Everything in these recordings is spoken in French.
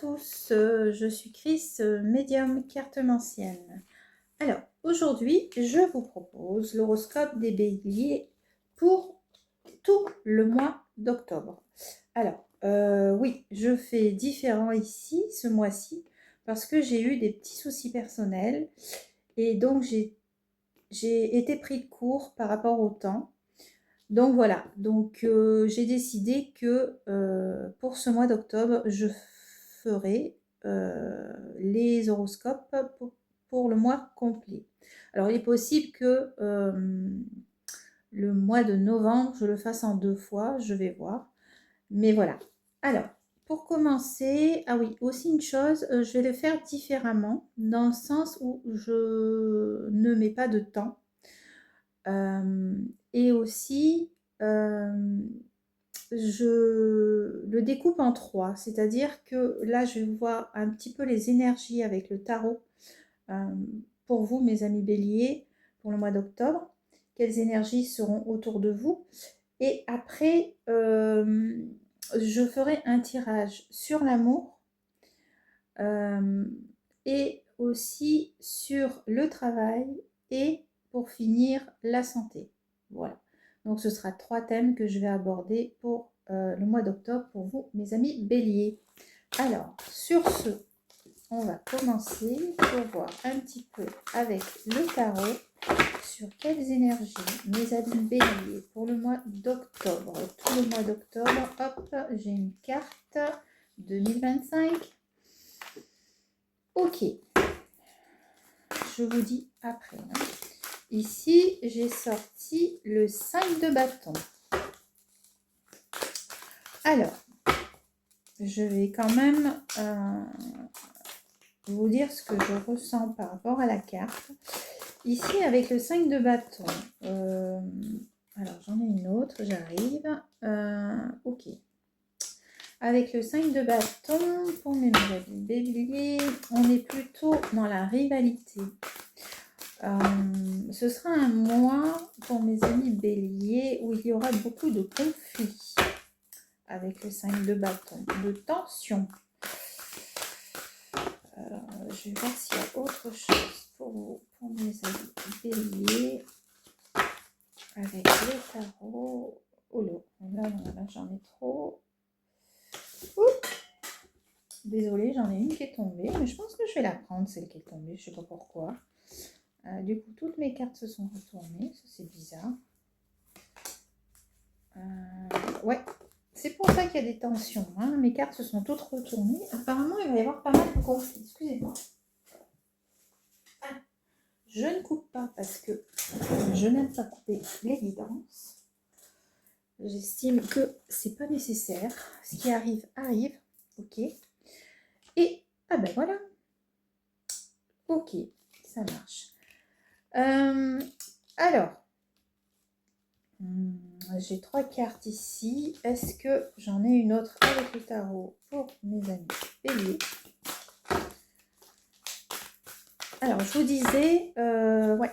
tous, je suis Chris, médium cartomancienne. Alors, aujourd'hui, je vous propose l'horoscope des béliers pour tout le mois d'octobre. Alors, oui, je fais différent ici, ce mois-ci, parce que j'ai eu des petits soucis personnels et donc j'ai été pris de court par rapport au temps. Donc voilà, j'ai décidé que pour ce mois d'octobre, je ferai les horoscopes pour le mois complet. Alors il est possible que le mois de novembre, je le fasse en 2 fois, je vais voir. Mais voilà. Alors, pour commencer, ah oui, aussi une chose, je vais le faire différemment, dans le sens où je ne mets pas de temps. Et aussi, je le découpe en 3, c'est-à-dire que là, je vais voir un petit peu les énergies avec le tarot pour vous, mes amis béliers, pour le mois d'octobre. Quelles énergies seront autour de vous? Et après, je ferai un tirage sur l'amour et aussi sur le travail et pour finir la santé. Voilà. Donc ce sera 3 thèmes que je vais aborder pour le mois d'octobre pour vous, mes amis béliers. Alors, sur ce, on va commencer pour voir un petit peu avec le tarot sur quelles énergies, mes amis béliers, pour le mois d'octobre. Tout le mois d'octobre, hop, j'ai une carte 2025. Ok, je vous dis après. Ici, j'ai sorti le 5 de bâton. Alors, je vais quand même vous dire ce que je ressens par rapport à la carte. Ici, avec le 5 de bâton, alors j'en ai une autre, j'arrive. Ok. Avec le 5 de bâton, pour mes amis béliers, on est plutôt dans la rivalité. Ce sera un mois pour mes amis béliers où il y aura beaucoup de conflits avec le 5 de bâton, de tension. Je vais voir s'il y a autre chose pour vous, pour mes amis béliers, avec le tarot. Oh là, j'en ai trop. Désolée, j'en ai une qui est tombée, mais je pense que je vais la prendre, celle qui est tombée, je ne sais pas pourquoi. Du coup, toutes mes cartes se sont retournées, ça c'est bizarre. Ouais, c'est pour ça qu'il y a des tensions. Hein. Mes cartes se sont toutes retournées. Apparemment, il va y avoir pas mal de conflits. Excusez-moi. Je ne coupe pas parce que je n'aime pas couper l'évidence. J'estime que c'est pas nécessaire. Ce qui arrive, arrive. Ok. Et, ah ben voilà. Ok, ça marche. Alors, j'ai 3 cartes ici. Est-ce que j'en ai une autre avec le tarot pour mes amis béliers? Alors, je vous disais, ouais,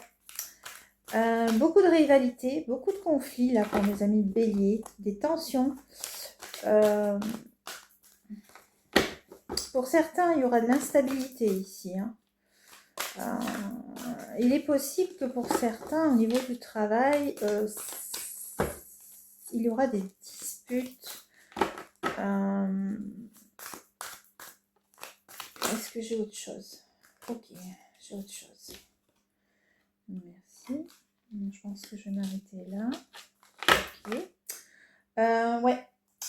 beaucoup de rivalité, beaucoup de conflits là pour mes amis béliers, des tensions. Pour certains, il y aura de l'instabilité ici. Hein. Il est possible que pour certains, au niveau du travail, il y aura des disputes. Est-ce que j'ai autre chose? Ok, j'ai autre chose. Merci. Je pense que je vais m'arrêter là. Ok. Ouais,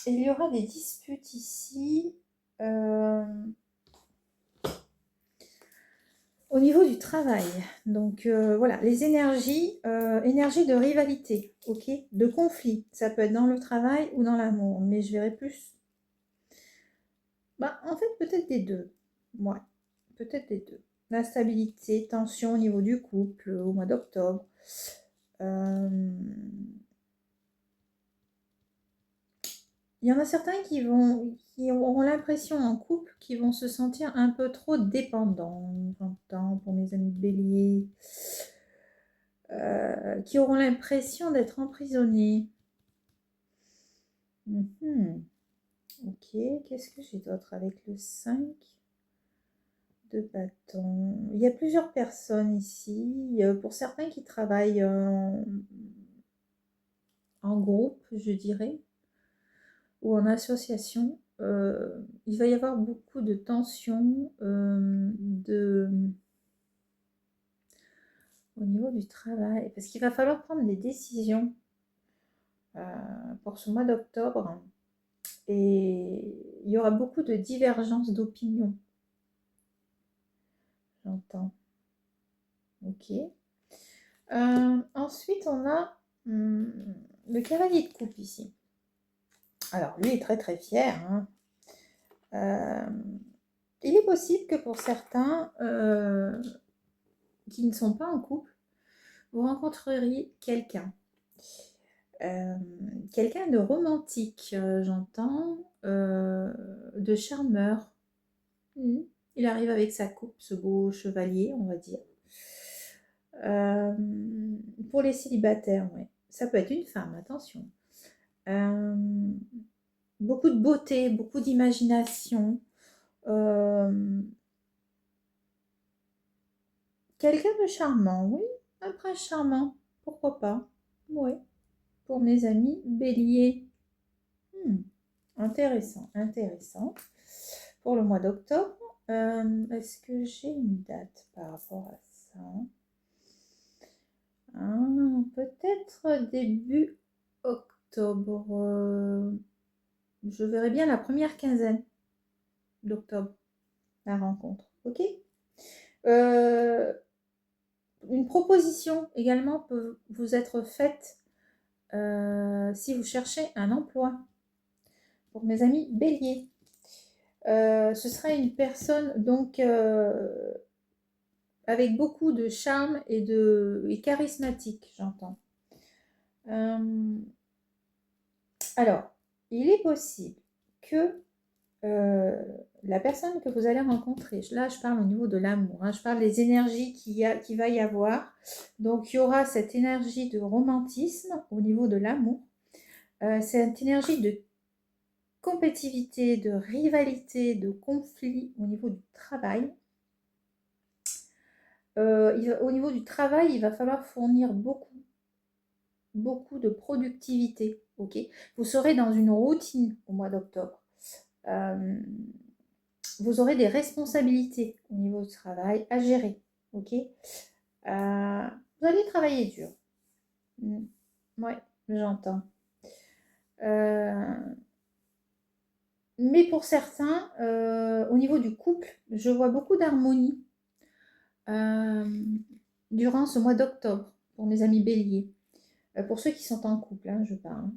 il y aura des disputes ici. Au niveau du travail, donc voilà, les énergies, énergie de rivalité, ok, de conflit, ça peut être dans le travail ou dans l'amour, mais je verrai plus. En fait, peut-être des deux. Ouais, peut-être des deux. L'instabilité, tension au niveau du couple au mois d'octobre. Il y en a certains qui auront l'impression en couple qu'ils vont se sentir un peu trop dépendants, j'entends, pour mes amis béliers, qui auront l'impression d'être emprisonnés. Ok, qu'est-ce que j'ai d'autre avec le 5 de bâton? Il y a plusieurs personnes ici. Pour certains qui travaillent en groupe, je dirais, ou en association, il va y avoir beaucoup de tensions au niveau du travail, parce qu'il va falloir prendre des décisions pour ce mois d'octobre, et il y aura beaucoup de divergences d'opinion, j'entends. Ok. Ensuite, on a le cavalier de coupe ici. Alors, lui est très très fier, hein. Il est possible que pour certains qui ne sont pas en couple, vous rencontreriez quelqu'un. Quelqu'un de romantique, j'entends, de charmeur. Il arrive avec sa coupe, ce beau chevalier, on va dire. Pour les célibataires, oui. Ça peut être une femme, attention. Beaucoup de beauté, beaucoup d'imagination. Quelqu'un de charmant, oui. Un prince charmant, pourquoi pas. Oui. Pour mes amis béliers. Intéressant, intéressant. Pour le mois d'octobre, est-ce que j'ai une date par rapport à ça? Peut-être début octobre. Je verrai bien la première quinzaine d'octobre, la rencontre. Ok. Une proposition également peut vous être faite si vous cherchez un emploi. Pour mes amis béliers, ce sera une personne donc avec beaucoup de charme et charismatique, j'entends. Alors, il est possible que la personne que vous allez rencontrer, là je parle au niveau de l'amour, hein, je parle des énergies qu'il va y avoir. Donc il y aura cette énergie de romantisme au niveau de l'amour, cette énergie de compétitivité, de rivalité, de conflit au niveau du travail. Au niveau du travail, il va falloir fournir beaucoup de productivité. Ok, vous serez dans une routine au mois d'octobre. Vous aurez des responsabilités au niveau du travail à gérer. Ok, vous allez travailler dur. Ouais, j'entends. Mais pour certains, au niveau du couple, je vois beaucoup d'harmonie durant ce mois d'octobre pour mes amis béliers. Pour ceux qui sont en couple, hein, je parle.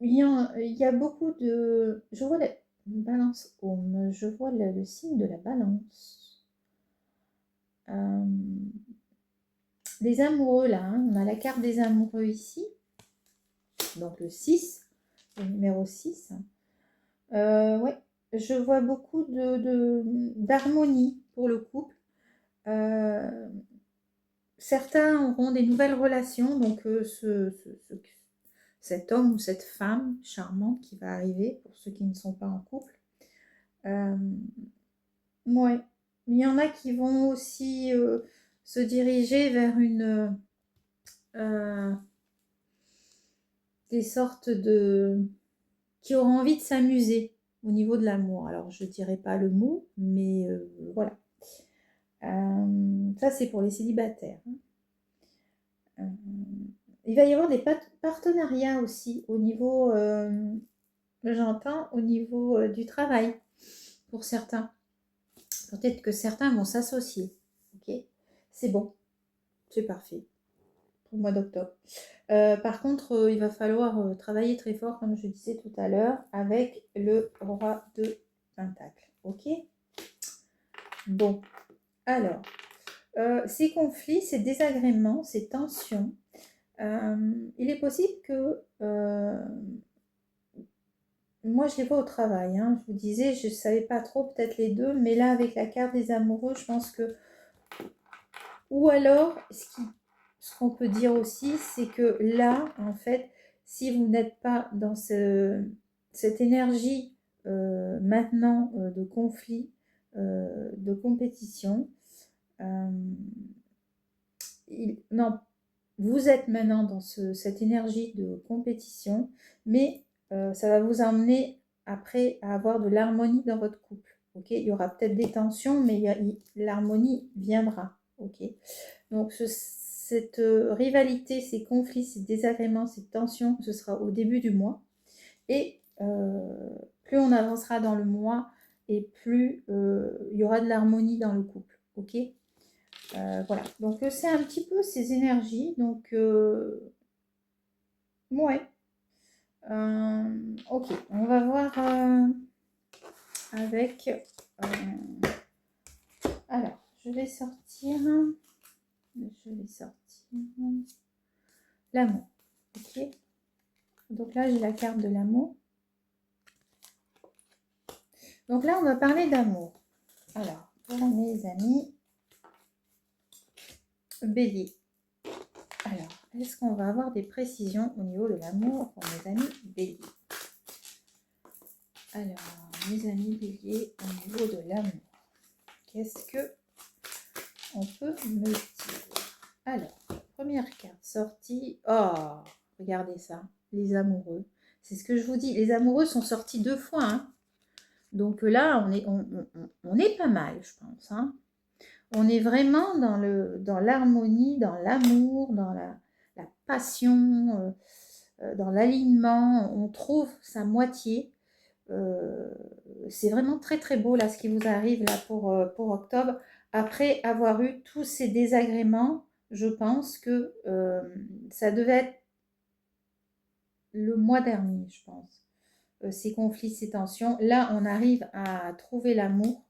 Il y a beaucoup de... Je vois la balance home, je vois le signe de la balance. Les amoureux, là, hein, on a la carte des amoureux ici. Donc le 6, le numéro 6. Ouais, je vois beaucoup d'harmonie pour le couple. Certains auront des nouvelles relations, donc cet homme ou cette femme charmante qui va arriver, pour ceux qui ne sont pas en couple. Ouais. Il y en a qui vont aussi se diriger vers des sortes de... qui auront envie de s'amuser au niveau de l'amour. Alors, je ne dirais pas le mot, mais voilà. Ça, c'est pour les célibataires. Il va y avoir des partenariats aussi au niveau, j'entends, au niveau du travail pour certains. Peut-être que certains vont s'associer. Ok, c'est bon, c'est parfait pour le mois d'octobre. Par contre, il va falloir travailler très fort, comme je disais tout à l'heure, avec le roi de Pentacle. Ok. Bon, alors, ces conflits, ces désagréments, ces tensions, il est possible que moi je les vois au travail, hein. Je vous disais, je ne savais pas trop, peut-être les deux, mais là avec la carte des amoureux, je pense que... Ou alors, ce qu'on peut dire aussi, c'est que là, en fait, Si vous n'êtes pas dans cette énergie maintenant de conflit, de compétition, non, vous êtes maintenant dans cette énergie de compétition, mais ça va vous emmener après à avoir de l'harmonie dans votre couple. Ok, il y aura peut-être des tensions, mais l'harmonie viendra. Ok, donc cette rivalité, ces conflits, ces désagréments, ces tensions, ce sera au début du mois. Et plus on avancera dans le mois, et plus il y aura de l'harmonie dans le couple. Ok, voilà. Donc c'est un petit peu ces énergies. Donc ouais. Ok, on va voir avec. Alors, je vais sortir l'amour. Ok. Donc là, j'ai la carte de l'amour. Donc là, on va parler d'amour. Alors, pour mes amis Bélier. Alors, est-ce qu'on va avoir des précisions au niveau de l'amour pour mes amis Bélier? Alors, mes amis Bélier, au niveau de l'amour, qu'est-ce que on peut me dire? Alors, première carte sortie. Oh, regardez ça, les amoureux. C'est ce que je vous dis, les amoureux sont sortis 2 fois. Hein. Donc là, on est pas mal, je pense. Hein. On est vraiment dans l'harmonie, dans l'amour, dans la passion, dans l'alignement. On trouve sa moitié. C'est vraiment très très beau là ce qui vous arrive là pour octobre. Après avoir eu tous ces désagréments, je pense que ça devait être le mois dernier, je pense. Ces conflits, ces tensions. Là, on arrive à trouver l'amour,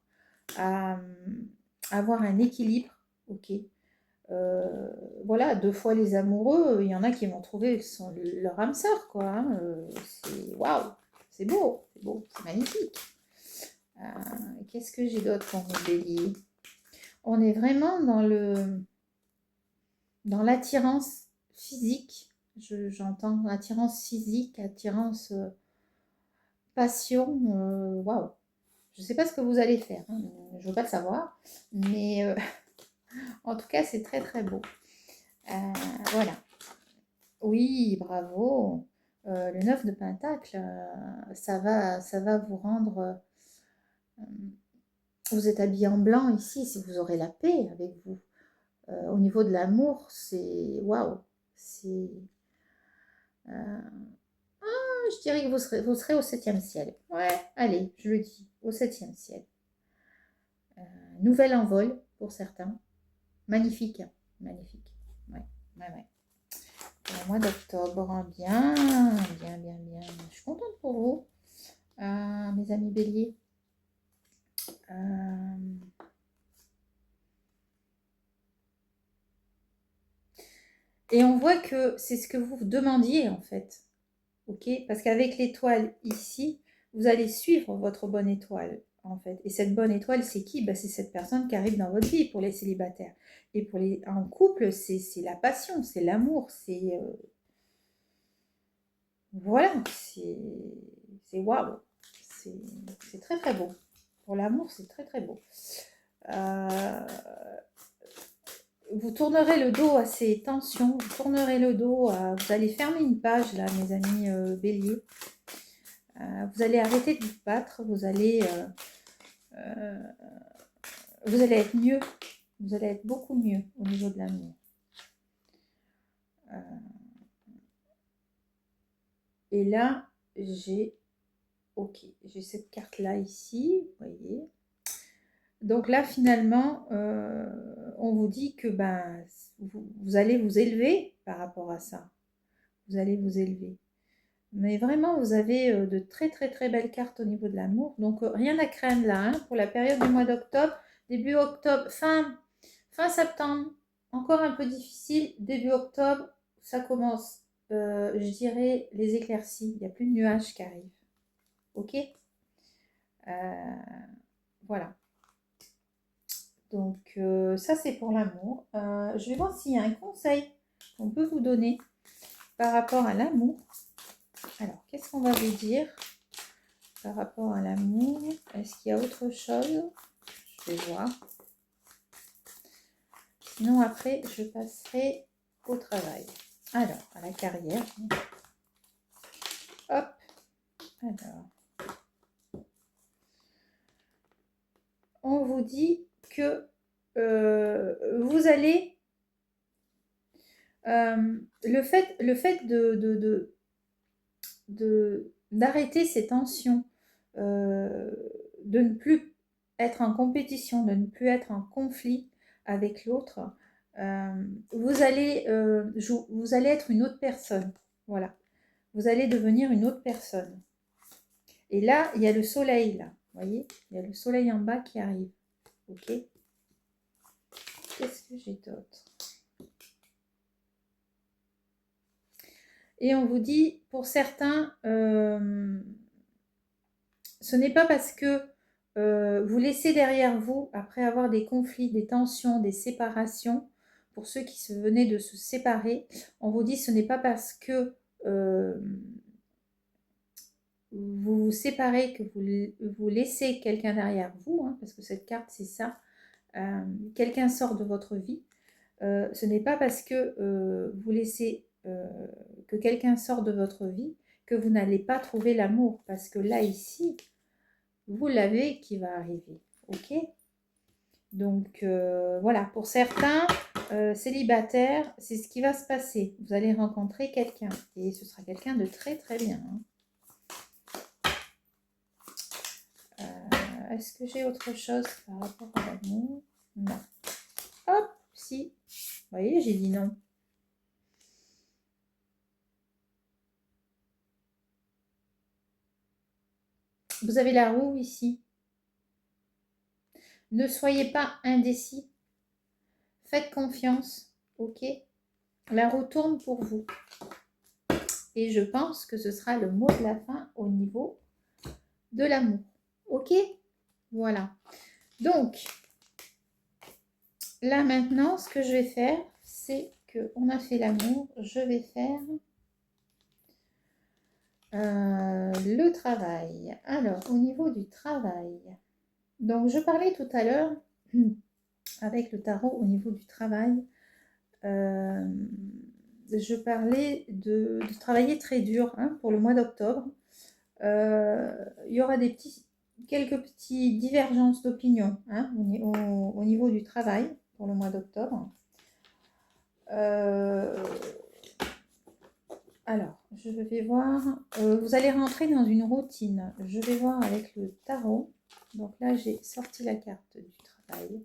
à avoir un équilibre. Ok. Voilà, 2 fois les amoureux, il y en a qui vont trouver leur âme sœur, quoi. Hein. C'est waouh, c'est beau, c'est magnifique. Qu'est-ce que j'ai d'autre pour mes béliers? On est vraiment dans l'attirance physique. J'entends attirance physique, attirance passion. Waouh. Je ne sais pas ce que vous allez faire. Hein, je ne veux pas le savoir. Mais en tout cas, c'est très très beau. Voilà. Oui, bravo. Le 9 de Pentacle, ça va vous rendre... vous êtes habillé en blanc ici, si vous aurez la paix avec vous. Au niveau de l'amour, c'est... Waouh. C'est... je dirais que vous serez au 7e ciel. Ouais, allez, je le dis, au 7e ciel. Nouvel envol pour certains. Magnifique, magnifique. Ouais, ouais, ouais. Au mois d'octobre, hein. Bien, bien, bien, bien. Je suis contente pour vous, mes amis béliers. Et on voit que c'est ce que vous demandiez en fait. Ok, parce qu'avec l'étoile ici, vous allez suivre votre bonne étoile en fait. Et cette bonne étoile, c'est qui? C'est cette personne qui arrive dans votre vie pour les célibataires. Et pour les en couple, c'est la passion, c'est l'amour, c'est voilà, c'est waouh, c'est très très beau. Pour l'amour, c'est très très beau. Vous tournerez le dos à ces tensions, vous tournerez le dos à... Vous allez fermer une page là, mes amis béliers. Vous allez arrêter de vous battre, vous allez être mieux, vous allez être beaucoup mieux au niveau de l'amour. Et là, j'ai cette carte là ici, vous voyez. Donc là, finalement, on vous dit que vous allez vous élever par rapport à ça. Vous allez vous élever. Mais vraiment, vous avez de très très très belles cartes au niveau de l'amour. Donc rien à craindre là, hein, pour la période du mois d'octobre. Début octobre, fin septembre, encore un peu difficile. Début octobre, ça commence, je dirais, les éclaircies. Il n'y a plus de nuages qui arrivent. Ok, voilà. Donc ça, c'est pour l'amour. Je vais voir s'il y a un conseil qu'on peut vous donner par rapport à l'amour. Alors, qu'est-ce qu'on va vous dire par rapport à l'amour? Est-ce qu'il y a autre chose? Je vais voir. Sinon, après, je passerai au travail. Alors, à la carrière. Hop. Alors. On vous dit que vous allez... le fait d'arrêter ces tensions, de ne plus être en compétition, de ne plus être en conflit avec l'autre, vous allez être une autre personne. Voilà. Vous allez devenir une autre personne. Et là, il y a le soleil, là. Vous voyez? Il y a le soleil en bas qui arrive. Ok? Qu'est-ce que j'ai d'autre? Et on vous dit, pour certains, ce n'est pas parce que vous laissez derrière vous, après avoir des conflits, des tensions, des séparations, pour ceux qui venaient de se séparer, on vous dit ce n'est pas parce que vous vous séparez que vous laissez quelqu'un derrière vous, hein, parce que cette carte c'est ça, quelqu'un sort de votre vie. Ce n'est pas parce que vous laissez que quelqu'un sort de votre vie que vous n'allez pas trouver l'amour, parce que là ici vous l'avez qui va arriver. Ok? Donc voilà, pour certains célibataires, c'est ce qui va se passer. Vous allez rencontrer quelqu'un et ce sera quelqu'un de très très bien. Hein. Est-ce que j'ai autre chose par rapport à l'amour? Non. Hop, si. Vous voyez, j'ai dit non. Vous avez la roue ici. Ne soyez pas indécis. Faites confiance, ok? La roue tourne pour vous. Et je pense que ce sera le mot de la fin au niveau de l'amour. Ok? Voilà. Donc, là maintenant, ce que je vais faire, c'est qu'on a fait l'amour. Je vais faire le travail. Alors, au niveau du travail. Donc, je parlais tout à l'heure avec le tarot au niveau du travail. Je parlais de travailler très dur hein, pour le mois d'octobre. Il y aura quelques petites divergences d'opinion hein, au niveau du travail pour le mois d'octobre. Alors, je vais voir. Vous allez rentrer dans une routine. Je vais voir avec le tarot. Donc là, j'ai sorti la carte du travail.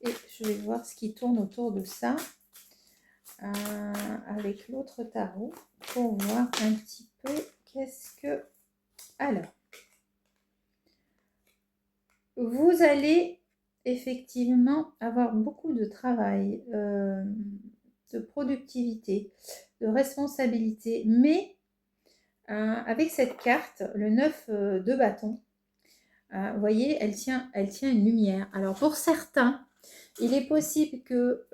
Et je vais voir ce qui tourne autour de ça. Avec l'autre tarot pour voir un petit peu qu'est-ce que... Alors, vous allez effectivement avoir beaucoup de travail, de productivité, de responsabilité, mais avec cette carte, le 9 de bâton, vous voyez, elle tient une lumière. Alors pour certains, il est possible que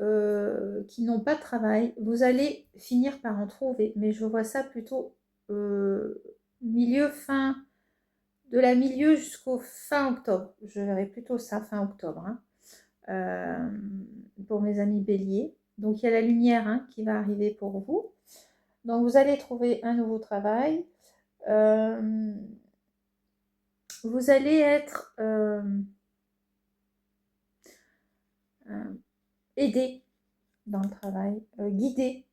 qui n'ont pas de travail, vous allez finir par en trouver, mais je vois ça plutôt fin, de la milieu jusqu'au fin octobre. Je verrai plutôt ça fin octobre, hein, pour mes amis béliers. Donc il y a la lumière hein, qui va arriver pour vous. Donc vous allez trouver un nouveau travail. Vous allez être aidé dans le travail, guidé,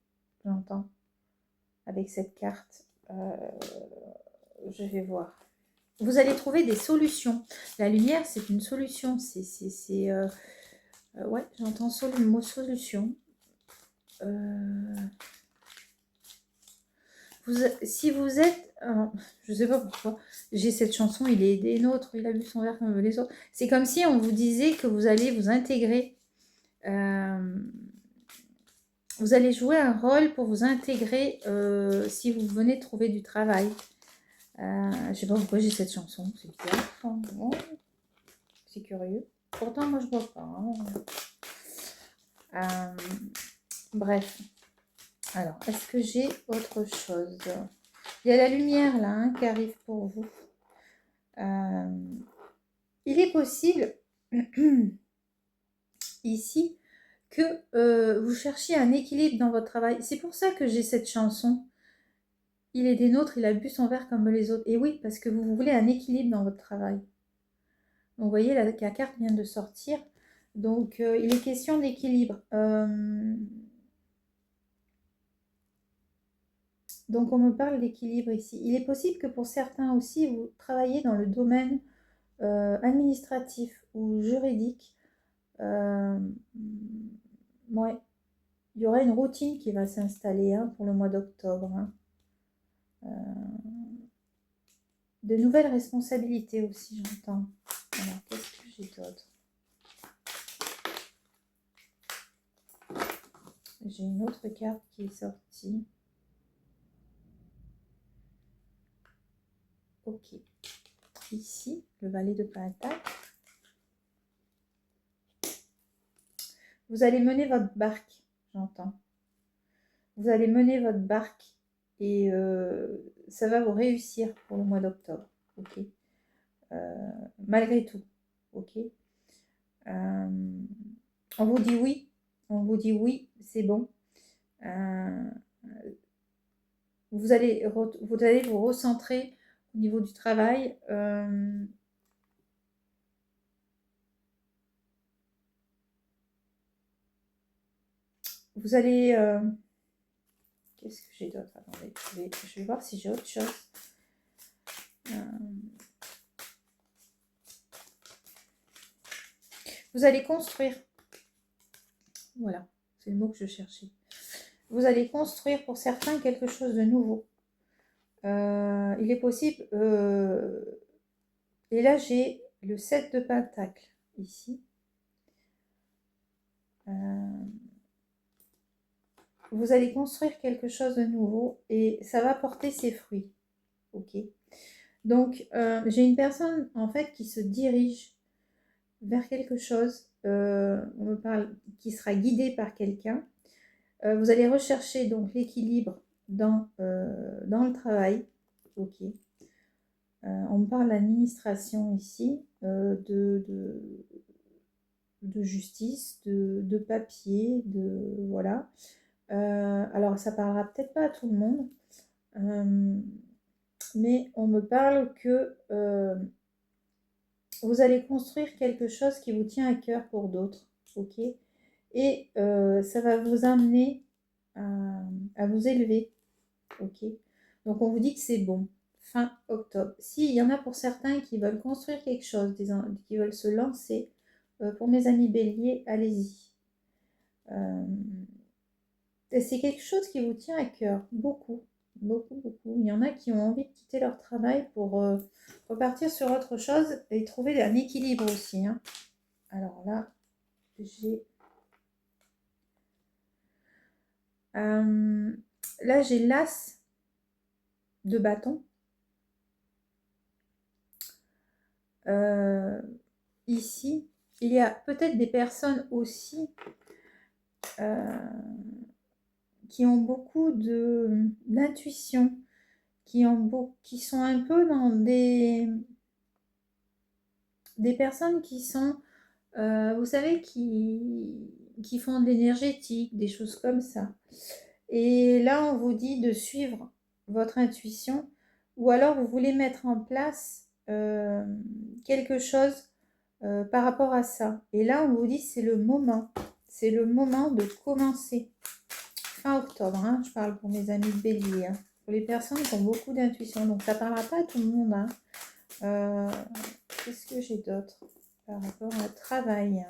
j'entends, avec cette carte. Je vais voir. Vous allez trouver des solutions. La lumière, c'est une solution. Ouais, j'entends le mot solution. Si vous êtes... je ne sais pas pourquoi. J'ai cette chanson, il est aidé l'autre, il a bu son verre comme les autres. C'est comme si on vous disait que vous allez vous intégrer. Vous allez jouer un rôle pour vous intégrer si vous venez de trouver du travail. Je ne sais pas pourquoi j'ai cette chanson. C'est bizarre. Enfin, bon, c'est curieux. Pourtant, moi, je ne vois pas. Hein. Bref. Alors, est-ce que j'ai autre chose? Il y a la lumière là hein, qui arrive pour vous. Il est possible ici que vous cherchiez un équilibre dans votre travail. C'est pour ça que j'ai cette chanson. Il est des nôtres, il a bu son verre comme les autres. Et oui, parce que vous voulez un équilibre dans votre travail. Donc, vous voyez, la carte vient de sortir. Donc, il est question d'équilibre. Donc, on me parle d'équilibre ici. Il est possible que pour certains aussi, vous travaillez dans le domaine administratif ou juridique. Ouais. Il y aura une routine qui va s'installer hein, pour le mois d'octobre. Hein. De nouvelles responsabilités aussi, j'entends. Alors, qu'est-ce que j'ai d'autre? J'ai une autre carte qui est sortie. Ok. Ici, le valet de Pentacle. Vous allez mener votre barque, j'entends. Vous allez mener votre barque et ça va vous réussir pour le mois d'octobre. Ok. Malgré tout. Ok. On vous dit oui. On vous dit oui, c'est bon. Vous allez vous recentrer au niveau du travail. Vous allez... Qu'est-ce que j'ai d'autre? Attendez, je vais voir si j'ai autre chose. Vous allez construire. Voilà, c'est le mot que je cherchais. Vous allez construire pour certains quelque chose de nouveau. Il est possible... et là, j'ai le 7 de Pentacle, ici. Vous allez construire quelque chose de nouveau et ça va porter ses fruits. Ok. Donc, j'ai une personne, en fait, qui se dirige vers quelque chose. On me parle qui sera guidée par quelqu'un. Vous allez rechercher donc l'équilibre dans le travail. Ok. On me parle d'administration ici, de justice, de papier, voilà. Alors, ça parlera peut-être pas à tout le monde, mais on me parle que vous allez construire quelque chose qui vous tient à cœur pour d'autres, ok? Et ça va vous amener à vous élever, ok? Donc, on vous dit que c'est bon, fin octobre. S'il y en a pour certains qui veulent construire quelque chose, qui veulent se lancer, pour mes amis béliers, allez-y. C'est quelque chose qui vous tient à cœur, beaucoup, beaucoup, beaucoup. Il y en a qui ont envie de quitter leur travail pour repartir sur autre chose et trouver un équilibre aussi. Hein. Alors là, j'ai... là, j'ai l'as de bâton. Ici, il y a peut-être des personnes aussi qui ont beaucoup d'intuition, qui sont un peu dans des personnes qui sont, vous savez, qui font de l'énergétique, des choses comme ça. Et là, on vous dit de suivre votre intuition, ou alors vous voulez mettre en place quelque chose par rapport à ça. Et là, on vous dit c'est le moment de commencer. Fin octobre, hein, je parle pour mes amis de bélier, hein, pour les personnes qui ont beaucoup d'intuition. Donc, ça ne parlera pas à tout le monde. Hein. Qu'est-ce que j'ai d'autre par rapport au travail?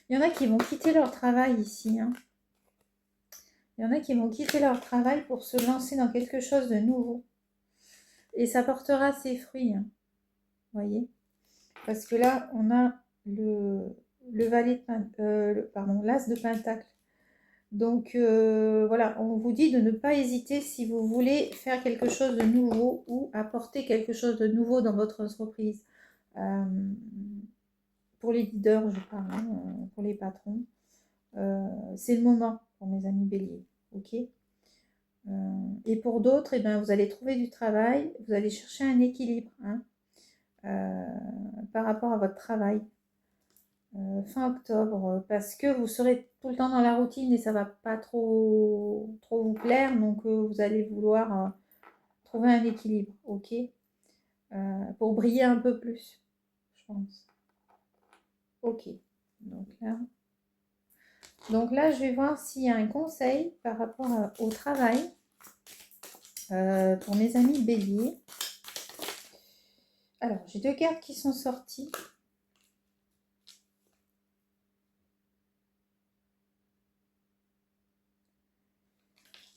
Il y en a qui vont quitter leur travail ici. Hein. Il y en a qui vont quitter leur travail pour se lancer dans quelque chose de nouveau. Et ça portera ses fruits. Hein. Voyez? Parce que là, on a le valet de l'as de Pentacle. Donc voilà, on vous dit de ne pas hésiter si vous voulez faire quelque chose de nouveau ou apporter quelque chose de nouveau dans votre entreprise. pour les leaders, je parle, hein, pour les patrons, c'est le moment pour mes amis béliers, ok. Et pour d'autres, eh ben, vous allez trouver du travail, vous allez chercher un équilibre, hein, par rapport à votre travail. Fin octobre, parce que vous serez tout le temps dans la routine et ça va pas trop vous plaire, donc vous allez vouloir trouver un équilibre, ok, pour briller un peu plus, je pense. Ok, donc là, je vais voir s'il y a un conseil par rapport au travail pour mes amis béliers. Alors, j'ai 2 cartes qui sont sorties.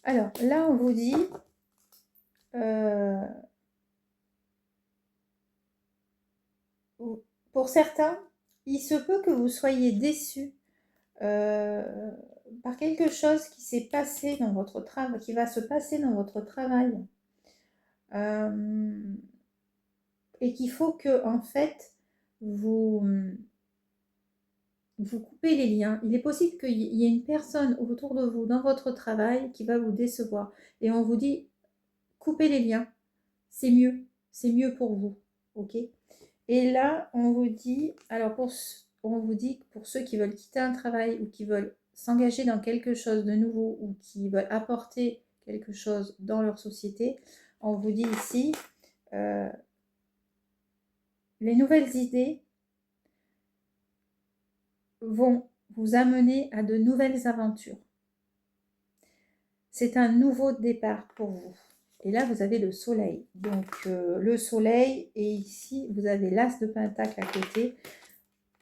Alors, là, on vous dit, pour certains, il se peut que vous soyez déçus par quelque chose qui s'est passé dans votre travail, qui va se passer dans votre travail. Et qu'il faut que, en fait, vous coupez les liens. Il est possible qu'il y ait une personne autour de vous, dans votre travail, qui va vous décevoir. Et on vous dit, coupez les liens. C'est mieux pour vous. Ok. Et là, on vous dit, alors on vous dit que pour ceux qui veulent quitter un travail ou qui veulent s'engager dans quelque chose de nouveau ou qui veulent apporter quelque chose dans leur société, on vous dit ici, les nouvelles idées vont vous amener à de nouvelles aventures. C'est un nouveau départ pour vous. Et là, vous avez le soleil. Donc, le soleil, et ici, vous avez l'as de pentacle à côté.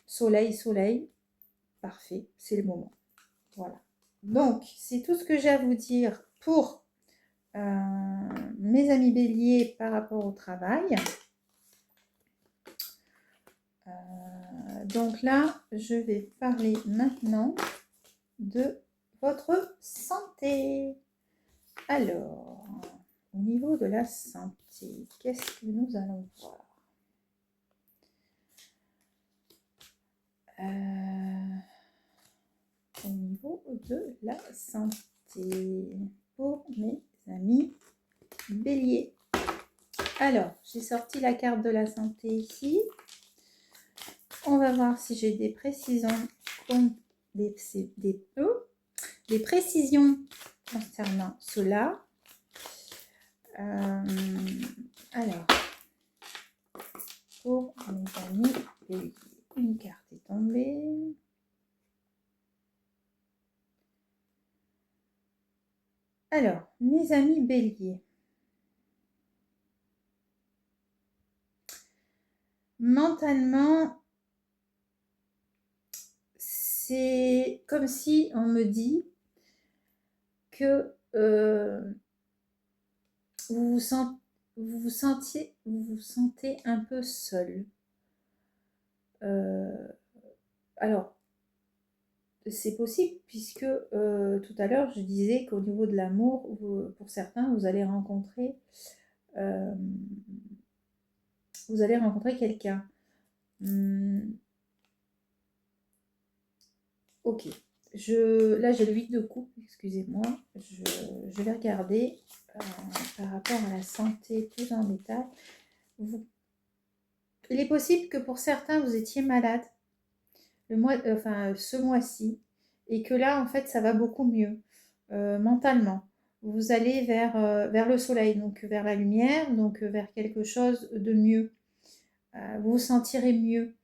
Soleil, soleil, parfait, c'est le moment. Voilà. Donc, c'est tout ce que j'ai à vous dire pour mes amis béliers par rapport au travail. Donc là, je vais parler maintenant de votre santé. Alors, au niveau de la santé, qu'est-ce que nous allons voir? Au niveau de la santé, pour mes amis béliers. Alors, j'ai sorti la carte de la santé ici. On va voir si j'ai des précisions, des précisions concernant cela. Alors, pour mes amis béliers, une carte est tombée. Alors, mes amis béliers, mentalement, c'est comme si on me dit que vous vous sentez un peu seul. Alors, c'est possible puisque tout à l'heure, je disais qu'au niveau de l'amour, pour certains, vous allez rencontrer quelqu'un. Ok. Là, j'ai le 8 de coupe, excusez-moi. Je vais regarder par rapport à la santé plus en détail. Il est possible que pour certains, vous étiez malade ce mois-ci et que là, en fait, ça va beaucoup mieux mentalement. Vous allez vers le soleil, donc vers la lumière, donc vers quelque chose de mieux. Vous vous sentirez mieux.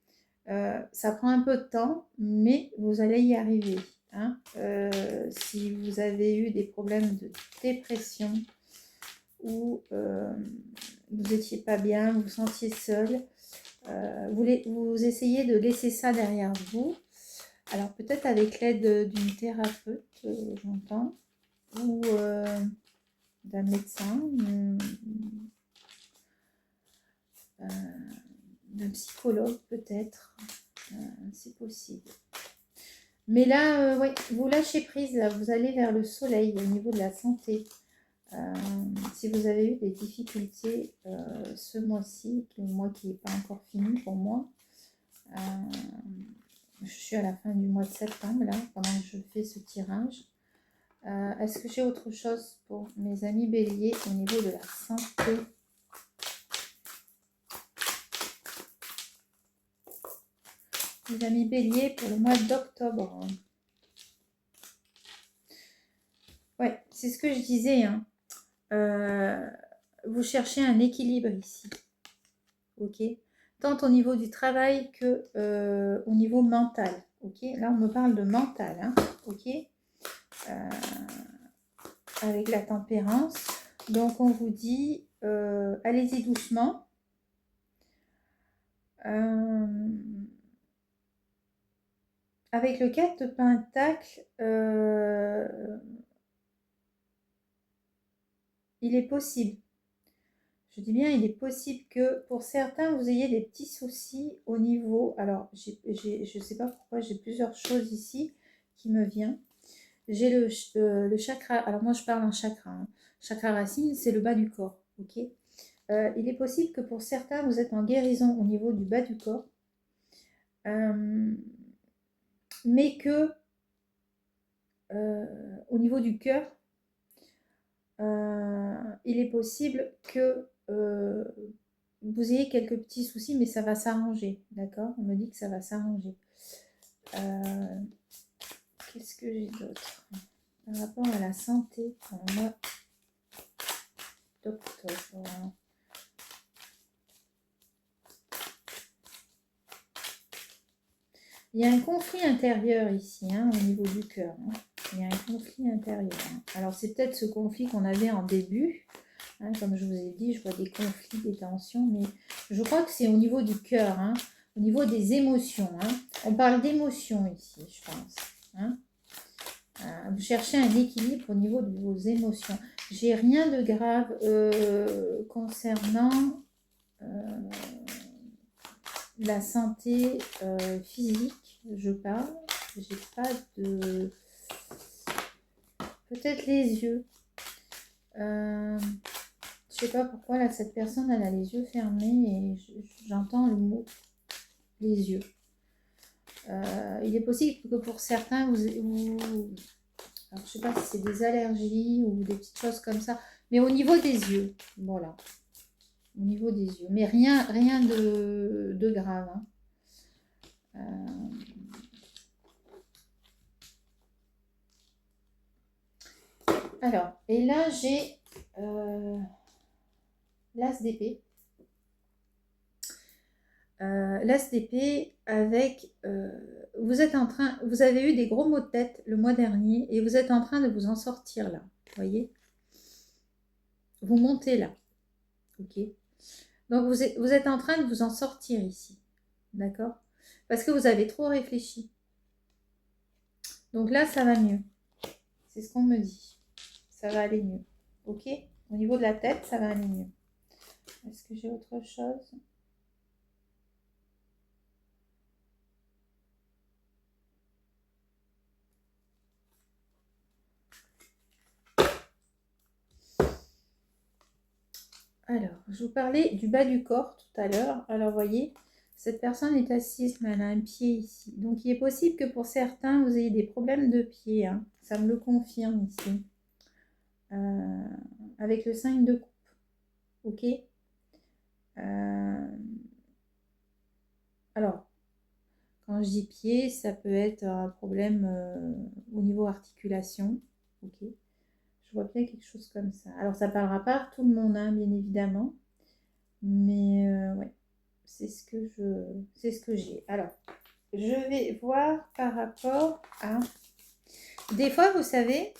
Ça prend un peu de temps, mais vous allez y arriver. Hein. Si vous avez eu des problèmes de dépression ou vous n'étiez pas bien, vous vous sentiez seul, vous essayez de laisser ça derrière vous. Alors peut-être avec l'aide d'une thérapeute, j'entends, ou d'un médecin, d'un psychologue peut-être, c'est possible. Mais là, ouais, vous lâchez prise, là, vous allez vers le soleil au niveau de la santé. Si vous avez eu des difficultés ce mois-ci, le mois qui n'est pas encore fini pour moi, Euh, je suis à la fin du mois de septembre, là, pendant que je fais ce tirage. Est-ce que j'ai autre chose pour mes amis béliers au niveau de la santé? Les amis béliers pour le mois d'octobre. Ouais, c'est ce que je disais. Hein. Vous cherchez un équilibre ici. Ok, tant au niveau du travail que au niveau mental. Ok, là on me parle de mental. Hein. Ok, avec la tempérance. Donc on vous dit allez-y doucement. Avec le 4 de Pentacle, il est possible. Je dis bien, il est possible que pour certains, vous ayez des petits soucis au niveau... Alors, je ne sais pas pourquoi, j'ai plusieurs choses ici qui me viennent. J'ai le chakra... Alors, moi, je parle en chakra. Hein. Chakra racine, c'est le bas du corps. Ok. Il est possible que pour certains, vous êtes en guérison au niveau du bas du corps. Mais que au niveau du cœur, il est possible que vous ayez quelques petits soucis, mais ça va s'arranger, d'accord? On me dit que ça va s'arranger. Qu'est-ce que j'ai d'autre par rapport à la santé pour le mois d'octobre? Il y a un conflit intérieur ici, hein, au niveau du cœur. Hein. Il y a un conflit intérieur. Hein. Alors, c'est peut-être ce conflit qu'on avait en début. Hein, comme je vous ai dit, je vois des conflits, des tensions, mais je crois que c'est au niveau du cœur, hein, au niveau des émotions. Hein. On parle d'émotions ici, je pense. Hein. Vous cherchez un équilibre au niveau de vos émotions. J'ai rien de grave concernant la santé physique, je parle. J'ai pas de... Peut-être les yeux. Je sais pas pourquoi, là, cette personne, elle a les yeux fermés et j'entends le mot les yeux. Il est possible que pour certains, alors, je sais pas si c'est des allergies ou des petites choses comme ça, mais au niveau des yeux, voilà. Au niveau des yeux, mais rien de grave. Hein. Alors, et là, j'ai l'as d'épée. L'as d'épée avec... vous êtes en train... Vous avez eu des gros maux de tête le mois dernier et vous êtes en train de vous en sortir là. Vous voyez? Vous montez là. Ok? Donc, vous êtes en train de vous en sortir ici. D'accord? Parce que vous avez trop réfléchi. Donc là, ça va mieux. C'est ce qu'on me dit. Ça va aller mieux. Ok? Au niveau de la tête, ça va aller mieux. Est-ce que j'ai autre chose? Alors, je vous parlais du bas du corps tout à l'heure. Alors, voyez, cette personne est assise, mais elle a un pied ici. Donc, il est possible que pour certains, vous ayez des problèmes de pied. Hein. Ça me le confirme ici. Avec le 5 de coupe. Ok. Alors, quand je dis pied, ça peut être un problème au niveau articulation. Ok. Je vois bien quelque chose comme ça. Alors, ça ne parlera pas à tout le monde, hein, bien évidemment. Mais ouais, c'est ce que j'ai. Alors, je vais voir par rapport à... Des fois, vous savez,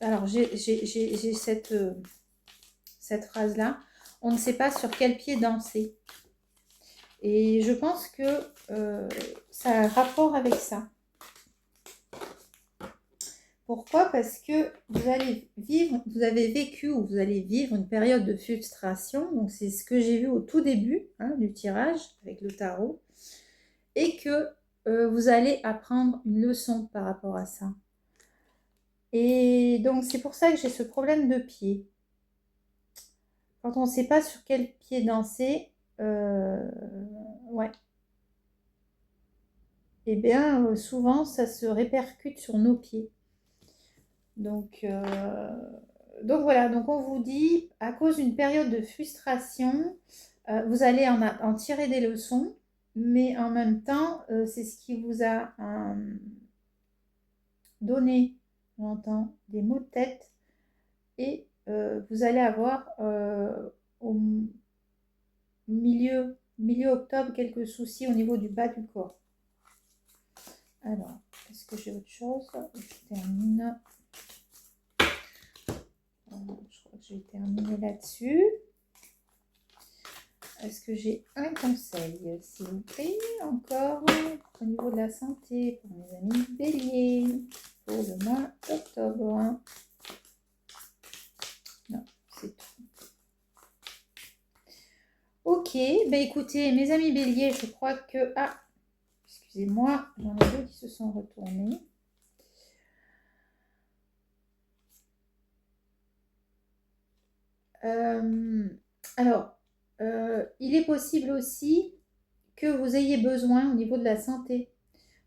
alors j'ai cette phrase-là. On ne sait pas sur quel pied danser. Et je pense que ça a un rapport avec ça. Pourquoi? Parce que vous avez vécu ou vous allez vivre une période de frustration. Donc, c'est ce que j'ai vu au tout début hein, du tirage avec le tarot. Et que vous allez apprendre une leçon par rapport à ça. Et donc, c'est pour ça que j'ai ce problème de pied. Quand on ne sait pas sur quel pied danser, ouais. et bien souvent ça se répercute sur nos pieds. Donc voilà, donc on vous dit, à cause d'une période de frustration, vous allez en tirer des leçons, mais en même temps, c'est ce qui vous a donné, j'entends, des maux de tête, et vous allez avoir au milieu octobre quelques soucis au niveau du bas du corps. Alors, est-ce que j'ai autre chose? Je termine. Je crois que je vais terminer là-dessus. Est-ce que j'ai un conseil, s'il vous plaît, encore au niveau de la santé pour mes amis béliers pour le mois d'octobre? Non, c'est tout. Ok, ben écoutez, mes amis béliers, je crois que... Ah, excusez-moi, j'en ai deux qui se sont retournés. Alors, il est possible aussi que vous ayez besoin au niveau de la santé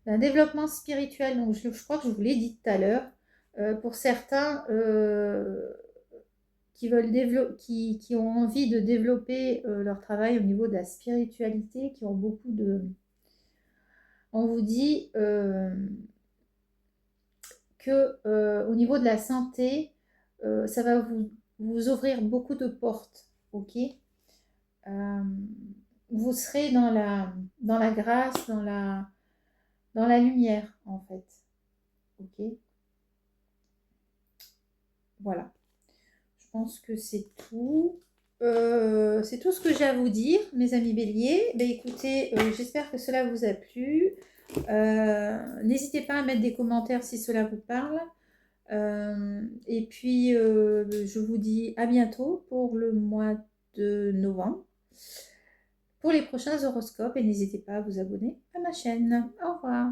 d'un développement spirituel. Donc, je crois que je vous l'ai dit tout à l'heure. Pour certains qui veulent qui ont envie de développer leur travail au niveau de la spiritualité, qui ont beaucoup de... On vous dit que au niveau de la santé, ça va vous ouvrir beaucoup de portes, ok? Vous serez dans la grâce, dans la lumière, en fait. Ok? Voilà. Je pense que c'est tout. C'est tout ce que j'ai à vous dire, mes amis béliers. Ben, écoutez, j'espère que cela vous a plu. N'hésitez pas à mettre des commentaires si cela vous parle. Et puis, je vous dis à bientôt pour le mois de novembre, pour les prochains horoscopes. Et n'hésitez pas à vous abonner à ma chaîne. Au revoir.